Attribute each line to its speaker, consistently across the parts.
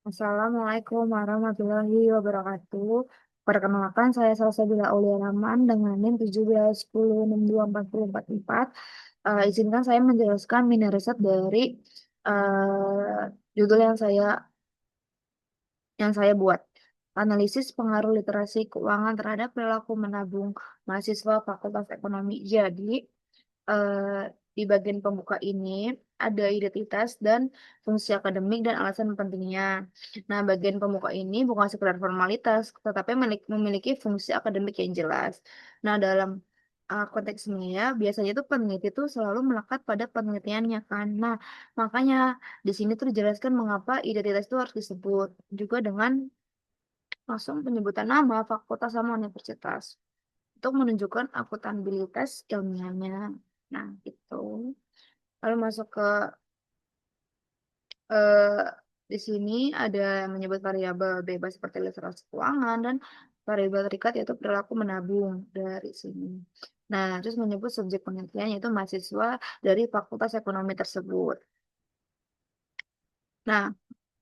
Speaker 1: Assalamualaikum warahmatullahi wabarakatuh. Perkenalkan, saya Salsabila Aulia Rahman dengan NIM 1710624044. Izinkan saya menjelaskan mini riset dari judul yang saya buat. Analisis pengaruh literasi keuangan terhadap perilaku menabung mahasiswa Fakultas Ekonomi. Jadi, eh, di bagian pembuka ini ada identitas dan fungsi akademik dan alasan pentingnya. Nah, bagian pembuka ini bukan sekedar formalitas, tetapi memiliki fungsi akademik yang jelas. Nah, dalam konteks ini ya, biasanya itu peneliti itu selalu melekat pada penelitiannya kan. Nah, makanya di sini tuh dijelaskan mengapa identitas itu harus disebut juga dengan langsung penyebutan nama, fakultas sama universitas untuk menunjukkan akuntabilitas ilmiahnya. Nah, itu. Lalu masuk ke eh, di sini ada yang menyebut variabel bebas seperti literasi keuangan dan variabel terikat yaitu perilaku menabung dari sini. Nah, terus menyebut subjek penelitian yaitu mahasiswa dari fakultas ekonomi tersebut. Nah,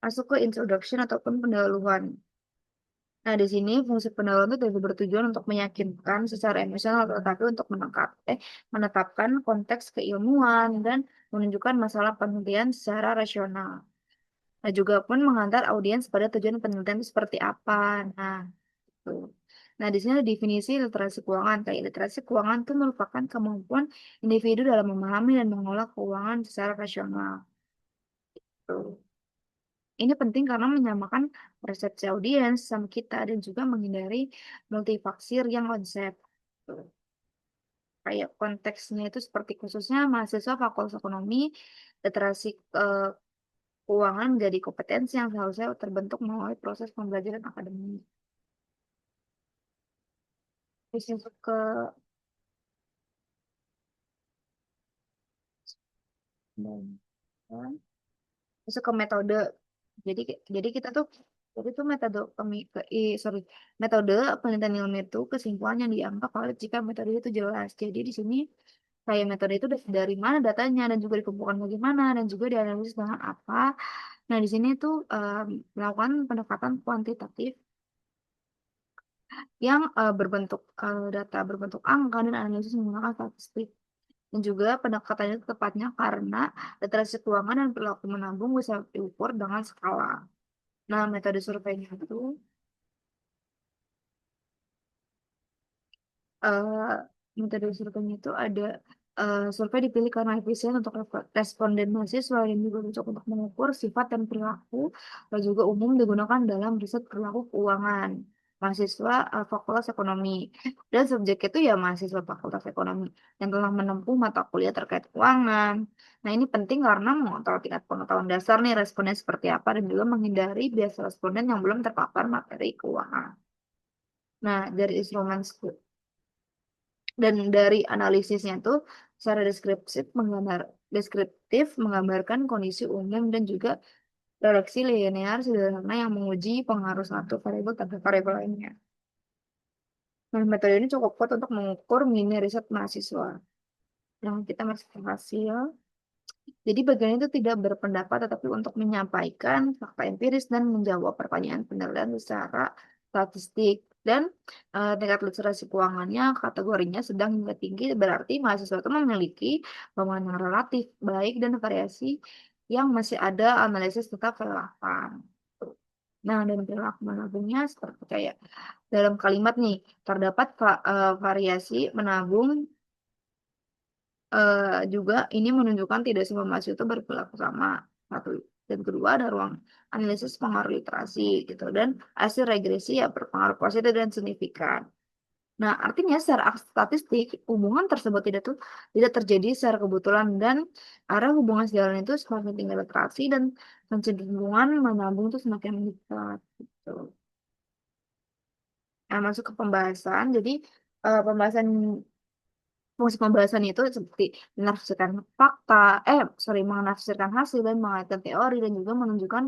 Speaker 1: masuk ke introduction ataupun pendahuluan. Nah, di sini fungsi pendahuluan itu tidak bertujuan untuk meyakinkan secara emosional, tetapi untuk menetapkan konteks keilmuan dan menunjukkan masalah penelitian secara rasional. Nah, juga pun mengantar audiens pada tujuan penelitian itu seperti apa. Nah, itu. Nah, di sini ada definisi literasi keuangan. Kayak literasi keuangan itu merupakan kemampuan individu dalam memahami dan mengolah keuangan secara rasional. Tuh. Ini penting karena menyamakan persepsi audiens sama kita dan juga menghindari multifaksir yang konsep. Tuh. Kayak konteksnya itu seperti khususnya mahasiswa Fakultas Ekonomi, literasi keuangan menjadi kompetensi yang seharusnya terbentuk melalui proses pembelajaran akademik. Terus masuk ke masuk ke metode. Jadi jadi kita tuh jadi tuh metode sorry, metode penelitian ilmiah itu kesimpulan yang dianggap valid jika metode itu jelas. Jadi di sini kayak metode itu dari mana datanya dan juga dikumpulkan bagaimana dan juga dianalisis dengan apa. Nah, di sini tuh melakukan pendekatan kuantitatif yang berbentuk data berbentuk angka dan analisis menggunakan statistik. Dan juga pendekatannya itu tepatnya karena literasi keuangan dan perilaku menabung bisa diukur dengan skala. Nah, metode surveinya itu eh, metode surveinya itu ada survei dipilih karena efisien untuk responden mahasiswa dan juga cocok untuk mengukur sifat dan perilaku dan juga umum digunakan dalam riset perilaku keuangan mahasiswa Fakultas Ekonomi dan subjek itu ya mahasiswa Fakultas Ekonomi yang telah menempuh mata kuliah terkait keuangan. Nah, ini penting karena mengontrol tingkat pengetahuan dasar nih responnya seperti apa dan juga menghindari bias responden yang belum terpapar materi keuangan. Nah, dari instrumen dan dari analisisnya tuh secara deskriptif menggambarkan kondisi umum dan juga reaksi linear sederhana yang menguji pengaruh satu variabel terhadap variabel lainnya. Nah, metode ini cukup kuat untuk mengukur mini riset mahasiswa. Nah, kita masuk ke hasil. Jadi bagian itu tidak berpendapat tetapi untuk menyampaikan fakta empiris dan menjawab pertanyaan penelitian secara statistik. Dan tingkat literasi keuangannya kategorinya sedang hingga tinggi berarti mahasiswa itu memiliki pemahaman yang relatif baik dan variasi yang masih ada analisis tetap relevan. Nah, dan perilaku menabungnya seperti kayak dalam kalimat nih terdapat variasi menabung juga ini menunjukkan tidak semua mahasiswa itu berperilaku sama. Satu dan kedua ada ruang analisis pengaruh literasi gitu dan hasil regresi ya berpengaruh positif dan signifikan. Nah, artinya secara statistik hubungan tersebut tidak terjadi secara kebetulan dan arah hubungan sejalan itu semakin tinggi literasi dan kecenderungan menabung itu semakin meningkat gitu. Nah, masuk ke pembahasan. Jadi pembahasan fungsi pembahasan itu seperti menafsirkan fakta, menafsirkan hasil dan mengaitkan teori dan juga menunjukkan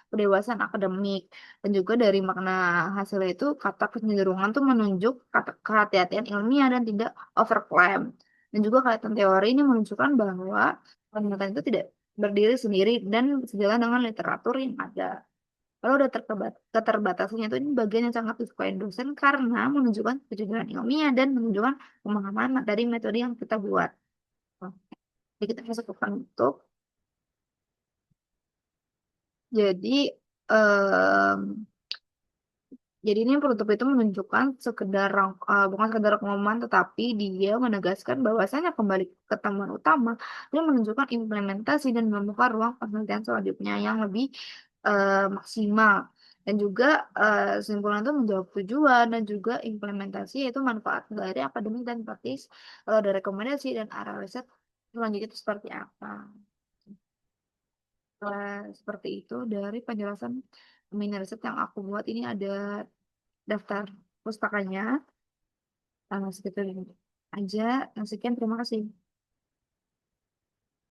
Speaker 1: kedewasaan akademik. Dan juga dari makna hasil itu kata kecenderungan tuh menunjuk kata kehati-hatian ilmiah dan tidak overclaim. Dan juga kaitan teori ini menunjukkan bahwa penelitian itu tidak berdiri sendiri dan sejalan dengan literatur yang ada. Kalau udah keterbatasannya itu ini bagian yang sangat disukai dosen karena menunjukkan kejujuran ilmiah dan menunjukkan pemahaman dari metode yang kita buat. Jadi kita masuk ke penutup. Jadi em, Jadi ini penutup itu menunjukkan bukan sekedar pengumuman, tetapi dia menegaskan bahwasanya kembali ke temuan utama, dia menunjukkan implementasi dan membuka ruang penelitian selanjutnya yang lebih maksimal. Dan juga kesimpulan itu menjawab tujuan dan juga implementasi yaitu manfaat dari akademik dan praktis, ada rekomendasi dan arah riset selanjutnya itu seperti apa. Seperti itu dari penjelasan mini riset yang aku buat ini ada daftar pustakanya. Segitu aja. Sekian, terima kasih.